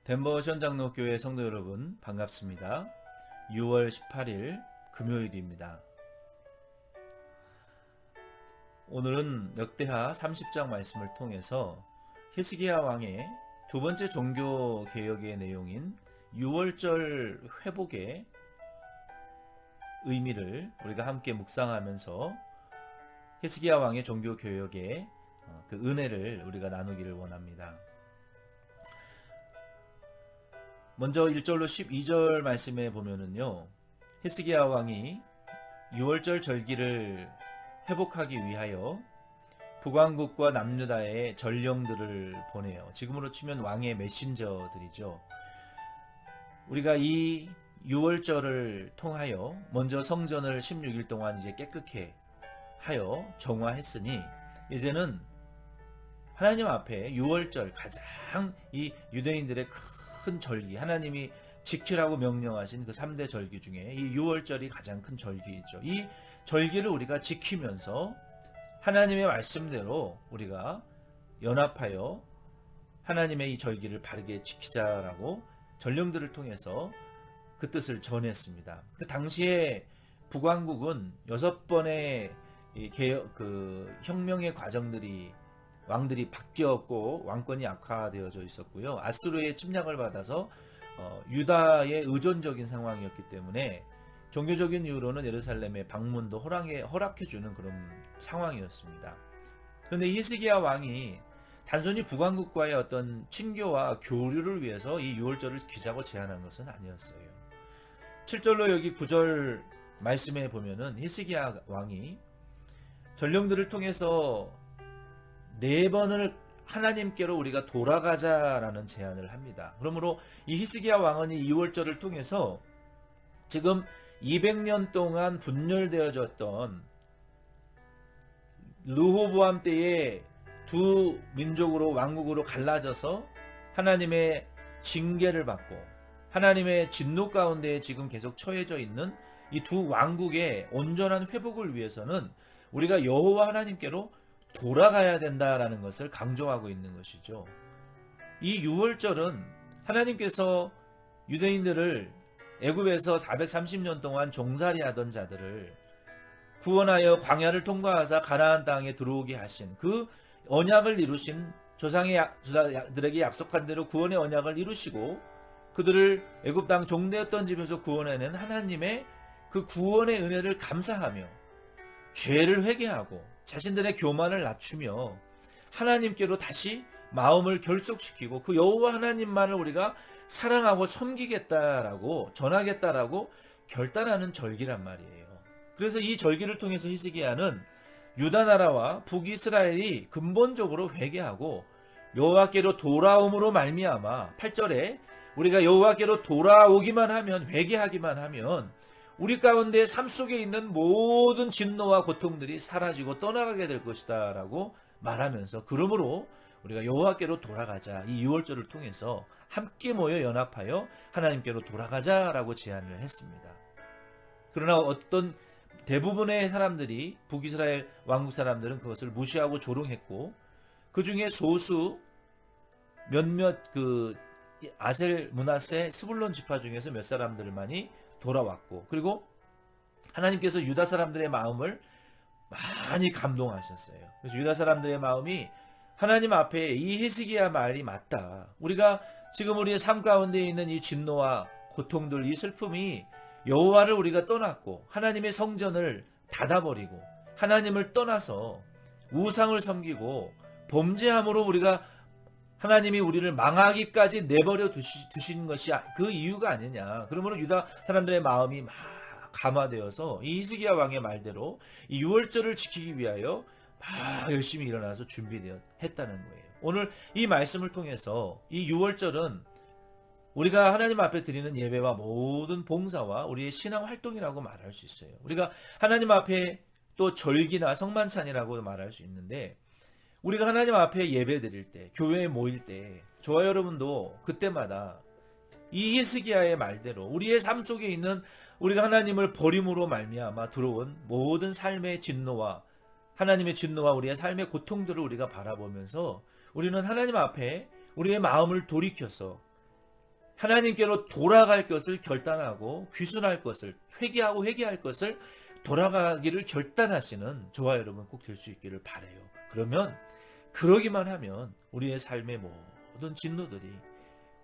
덴버 시원장로교회 성도 여러분 반갑습니다. 6월 18일 금요일입니다. 오늘은 역대하 30장 말씀을 통해서 히스기야 왕의 두 번째 종교 개혁의 내용인 유월절 회복의 의미를 우리가 함께 묵상하면서 히스기야 왕의 종교 개혁의 그 은혜를 우리가 나누기를 원합니다. 먼저 1절로 12절 말씀에 보면은요, 히스기야 왕이 유월절 절기를 회복하기 위하여 북왕국과 남유다의 전령들을 보내요. 지금으로 치면 왕의 메신저들이죠. 우리가 이 유월절을 통하여 먼저 성전을 16일 동안 이제 깨끗게 하여 정화했으니 이제는 하나님 앞에 유월절, 가장 이 유대인들의 큰 절기, 하나님이 지키라고 명령하신 그 3대 절기 중에 이 유월절이 가장 큰 절기이죠. 이 절기를 우리가 지키면서 하나님의 말씀대로 우리가 연합하여 하나님의 이 절기를 바르게 지키자라고 전령들을 통해서 그 뜻을 전했습니다. 그 당시에 북왕국은 6번의 혁명의 과정들이 왕들이 바뀌었고 왕권이 악화되어져 있었고요. 아수르의 침략을 받아서 유다의 의존적인 상황이었기 때문에 종교적인 이유로는 예루살렘의 방문도 허락해주는 그런 상황이었습니다. 그런데 히스기야 왕이 단순히 북왕국과의 어떤 친교와 교류를 위해서 이 유월절을 지키자고 제안한 것은 아니었어요. 7절로 여기 9절 말씀에 보면은 히스기야 왕이 전령들을 통해서 4번을 하나님께로 우리가 돌아가자라는 제안을 합니다. 그러므로 이 히스기야 왕은 이 유월절을 통해서 지금 200년 동안 분열되어졌던 르호보암 때의 두 민족으로 왕국으로 갈라져서 하나님의 징계를 받고 하나님의 진노 가운데 지금 계속 처해져 있는 이 두 왕국의 온전한 회복을 위해서는 우리가 여호와 하나님께로 돌아가야 된다라는 것을 강조하고 있는 것이죠. 이 유월절은 하나님께서 유대인들을 애굽에서 430년 동안 종살이하던 자들을 구원하여 광야를 통과하사 가나안 땅에 들어오게 하신 그 언약을 이루신 조상들에게 약속한 대로 구원의 언약을 이루시고 그들을 애굽 땅 종되었던 집에서 구원해낸 하나님의 그 구원의 은혜를 감사하며 죄를 회개하고 자신들의 교만을 낮추며 하나님께로 다시 마음을 결속시키고 그 여호와 하나님만을 우리가 사랑하고 섬기겠다라고 전하겠다라고 결단하는 절기란 말이에요. 그래서 이 절기를 통해서 히스기야는 유다 나라와 북이스라엘이 근본적으로 회개하고 여호와께로 돌아옴으로 말미암아 8절에 우리가 여호와께로 돌아오기만 하면 회개하기만 하면 우리 가운데 삶 속에 있는 모든 진노와 고통들이 사라지고 떠나가게 될 것이다 라고 말하면서 그러므로 우리가 여호와께로 돌아가자 이 유월절을 통해서 함께 모여 연합하여 하나님께로 돌아가자라고 제안을 했습니다. 그러나 어떤 대부분의 사람들이 북이스라엘 왕국 사람들은 그것을 무시하고 조롱했고 그 중에 소수 몇몇 아셀, 므낫세, 스불론 지파 중에서 몇 사람들만이 돌아왔고 그리고 하나님께서 유다 사람들의 마음을 많이 감동하셨어요. 그래서 유다 사람들의 마음이 하나님 앞에 이 히스기야 말이 맞다. 우리가 지금 우리의 삶 가운데 있는 이 진노와 고통들, 이 슬픔이 여호와를 우리가 떠났고 하나님의 성전을 닫아버리고 하나님을 떠나서 우상을 섬기고 범죄함으로 우리가 하나님이 우리를 망하기까지 내버려 두신 것이 그 이유가 아니냐. 그러므로 유다 사람들의 마음이 막 감화되어서 이 히스기야 왕의 말대로 이 유월절을 지키기 위하여 막 열심히 일어나서 했다는 거예요. 오늘 이 말씀을 통해서 이 유월절은 우리가 하나님 앞에 드리는 예배와 모든 봉사와 우리의 신앙 활동이라고 말할 수 있어요. 우리가 하나님 앞에 또 절기나 성만찬이라고 말할 수 있는데 우리가 하나님 앞에 예배 드릴 때, 교회에 모일 때 저와 여러분도 그때마다 이 히스기야의 말대로 우리의 삶 속에 있는 우리가 하나님을 버림으로 말미암아 들어온 모든 삶의 진노와 하나님의 진노와 우리의 삶의 고통들을 우리가 바라보면서 우리는 하나님 앞에 우리의 마음을 돌이켜서 하나님께로 돌아갈 것을 결단하고 귀순할 것을 회개할 것을 돌아가기를 결단하시는 저와 여러분 꼭 될 수 있기를 바라요. 그러면 그러기만 하면 우리의 삶의 모든 진노들이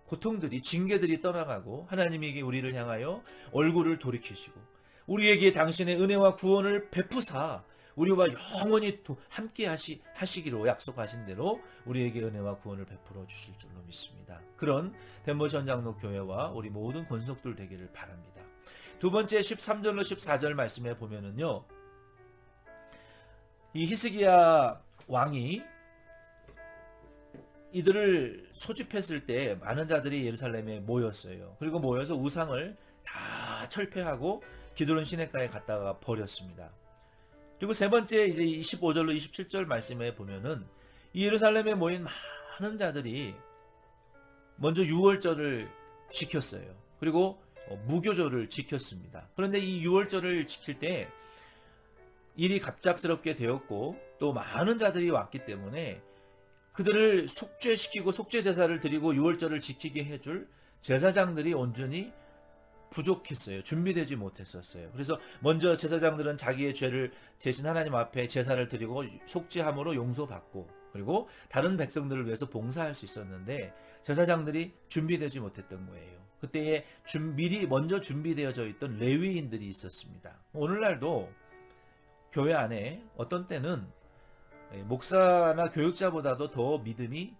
고통들이 징계들이 떠나가고 하나님에게 우리를 향하여 얼굴을 돌이키시고 우리에게 당신의 은혜와 구원을 베푸사 우리와 영원히 함께 하시기로 약속하신 대로 우리에게 은혜와 구원을 베풀어 주실 줄로 믿습니다. 그런 덴버시 장로교회와 우리 모든 권속들 되기를 바랍니다. 두 번째 13절로 14절 말씀에 보면은요, 이 히스기야 왕이 이들을 소집했을 때 많은 자들이 예루살렘에 모였어요. 그리고 모여서 우상을 다 철폐하고 기드론 시내가에 갔다가 버렸습니다. 그리고 세 번째 이제 25절로 27절 말씀에 보면은 이 예루살렘에 모인 많은 자들이 먼저 유월절을 지켰어요. 그리고 무교절을 지켰습니다. 그런데 이 유월절을 지킬 때 일이 갑작스럽게 되었고 또 많은 자들이 왔기 때문에 그들을 속죄시키고 속죄 제사를 드리고 유월절을 지키게 해줄 제사장들이 온전히 부족했어요. 준비되지 못했었어요. 그래서 먼저 제사장들은 자기의 죄를 대신 하나님 앞에 제사를 드리고 속죄함으로 용서받고 그리고 다른 백성들을 위해서 봉사할 수 있었는데 제사장들이 준비되지 못했던 거예요. 그때에 미리 먼저 준비되어져 있던 레위인들이 있었습니다. 오늘날도 교회 안에 어떤 때는 목사나 교육자보다도 더 믿음이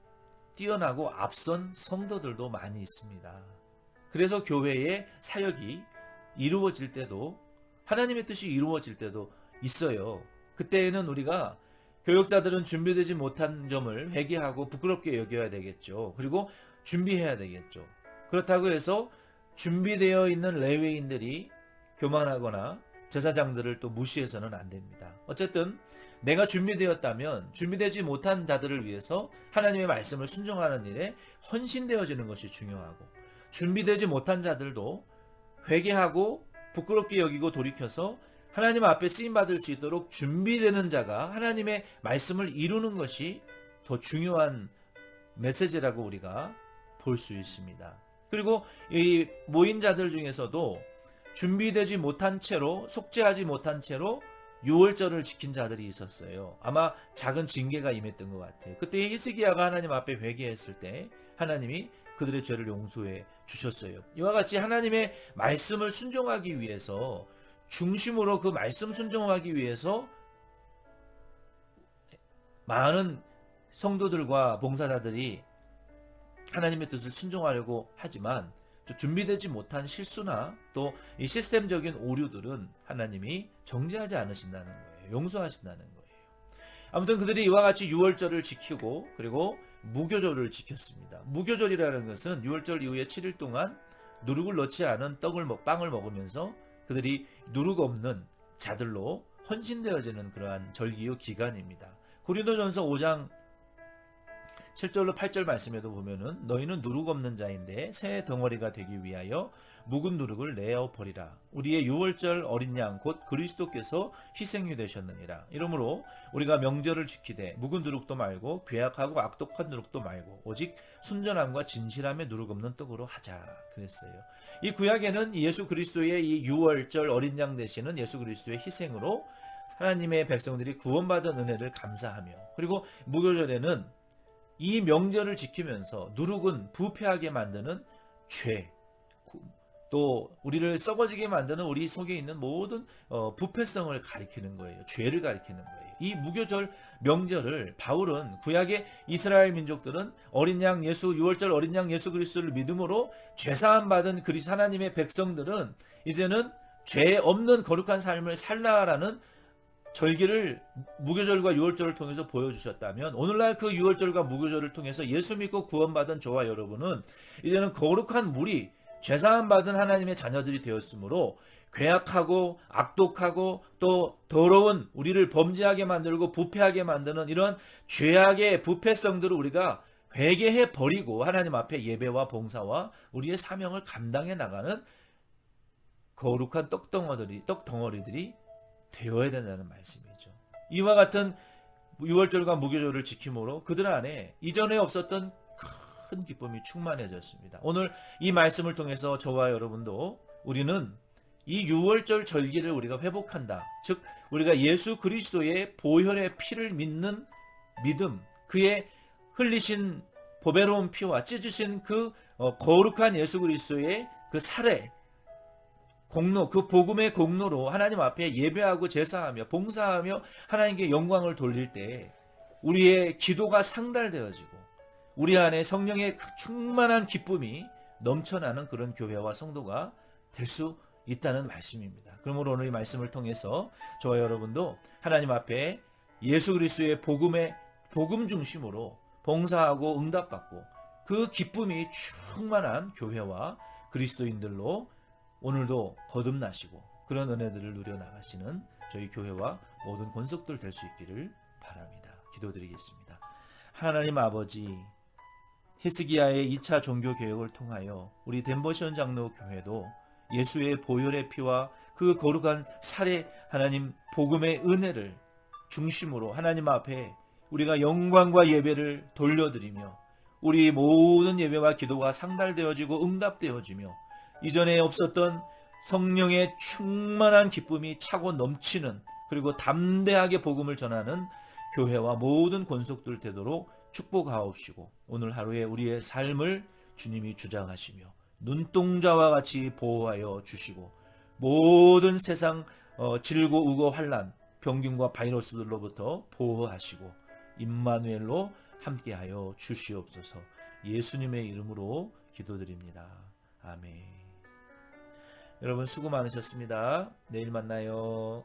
뛰어나고 앞선 성도들도 많이 있습니다. 그래서 교회의 사역이 이루어질 때도 하나님의 뜻이 이루어질 때도 있어요. 그때에는 우리가 교육자들은 준비되지 못한 점을 회개하고 부끄럽게 여겨야 되겠죠. 그리고 준비해야 되겠죠. 그렇다고 해서 준비되어 있는 레위인들이 교만하거나 제사장들을 또 무시해서는 안 됩니다. 어쨌든 내가 준비되었다면 준비되지 못한 자들을 위해서 하나님의 말씀을 순종하는 일에 헌신되어지는 것이 중요하고 준비되지 못한 자들도 회개하고 부끄럽게 여기고 돌이켜서 하나님 앞에 쓰임받을 수 있도록 준비되는 자가 하나님의 말씀을 이루는 것이 더 중요한 메시지라고 우리가 볼 수 있습니다. 그리고 이 모인 자들 중에서도 준비되지 못한 채로 속죄하지 못한 채로 유월절을 지킨 자들이 있었어요. 아마 작은 징계가 임했던 것 같아요. 그때 히스기야가 하나님 앞에 회개했을 때 하나님이 그들의 죄를 용서해 주셨어요. 이와 같이 하나님의 말씀을 순종하기 위해서 중심으로 그 말씀 순종하기 위해서 많은 성도들과 봉사자들이 하나님의 뜻을 순종하려고 하지만 준비되지 못한 실수나 또 이 시스템적인 오류들은 하나님이 정죄하지 않으신다는 거예요. 용서하신다는 거예요. 아무튼 그들이 이와 같이 유월절을 지키고 그리고 무교절을 지켰습니다. 무교절이라는 것은 유월절 이후에 7일 동안 누룩을 넣지 않은 빵을 먹으면서 그들이 누룩 없는 자들로 헌신되어지는 그러한 절기요 기간입니다. 고린도전서 5장 7절로 8절 말씀에도 보면은 너희는 누룩 없는 자인데 새 덩어리가 되기 위하여 묵은 누룩을 내어 버리라. 우리의 유월절 어린 양 곧 그리스도께서 희생이 되셨느니라. 이러므로 우리가 명절을 지키되 묵은 누룩도 말고 괴악하고 악독한 누룩도 말고 오직 순전함과 진실함의 누룩 없는 떡으로 하자 그랬어요. 이 구약에는 예수 그리스도의 이 유월절 어린 양 되시는 예수 그리스도의 희생으로 하나님의 백성들이 구원받은 은혜를 감사하며 그리고 무교절에는 이 명절을 지키면서 누룩은 부패하게 만드는 죄, 또 우리를 썩어지게 만드는 우리 속에 있는 모든 부패성을 가리키는 거예요. 죄를 가리키는 거예요. 이 무교절 명절을 바울은 구약의 이스라엘 민족들은 어린 양 예수 유월절 어린 양 예수 그리스도를 믿음으로 죄사함 받은 그리스도 하나님의 백성들은 이제는 죄 없는 거룩한 삶을 살라라는 절기를 무교절과 유월절을 통해서 보여주셨다면 오늘날 그 유월절과 무교절을 통해서 예수 믿고 구원받은 저와 여러분은 이제는 거룩한 무리 죄사함 받은 하나님의 자녀들이 되었으므로 괴악하고 악독하고 또 더러운 우리를 범죄하게 만들고 부패하게 만드는 이런 죄악의 부패성들을 우리가 회개해 버리고 하나님 앞에 예배와 봉사와 우리의 사명을 감당해 나가는 거룩한 떡덩어리들이 되어야 된다는 말씀이죠. 이와 같은 유월절과 무교절을 지킴으로 그들 안에 이전에 없었던 큰 기쁨이 충만해졌습니다. 오늘 이 말씀을 통해서 저와 여러분도 우리는 이 6월절 절기를 우리가 회복한다. 즉 우리가 예수 그리스도의 보혈의 피를 믿는 믿음, 그의 흘리신 보배로운 피와 찢으신 그 거룩한 예수 그리스도의 그 살해 공로, 그 복음의 공로로 하나님 앞에 예배하고 제사하며 봉사하며 하나님께 영광을 돌릴 때 우리의 기도가 상달되어지고 우리 안에 성령의 충만한 기쁨이 넘쳐나는 그런 교회와 성도가 될 수 있다는 말씀입니다. 그러므로 오늘 이 말씀을 통해서 저와 여러분도 하나님 앞에 예수 그리스도의 복음 중심으로 봉사하고 응답받고 그 기쁨이 충만한 교회와 그리스도인들로 오늘도 거듭나시고 그런 은혜들을 누려나가시는 저희 교회와 모든 권속들 될 수 있기를 바랍니다. 기도드리겠습니다. 하나님 아버지, 히스기야의 2차 종교개혁을 통하여 우리 덴버시온 장로교회도 예수의 보혈의 피와 그 거룩한 살해 하나님 복음의 은혜를 중심으로 하나님 앞에 우리가 영광과 예배를 돌려드리며 우리 모든 예배와 기도가 상달되어지고 응답되어지며 이전에 없었던 성령의 충만한 기쁨이 차고 넘치는 그리고 담대하게 복음을 전하는 교회와 모든 권속들 되도록 축복하옵시고 오늘 하루에 우리의 삶을 주님이 주장하시며 눈동자와 같이 보호하여 주시고 모든 세상 질고 우고 환난 병균과 바이러스들로부터 보호하시고 임마누엘로 함께하여 주시옵소서. 예수님의 이름으로 기도드립니다. 아멘. 여러분 수고 많으셨습니다. 내일 만나요.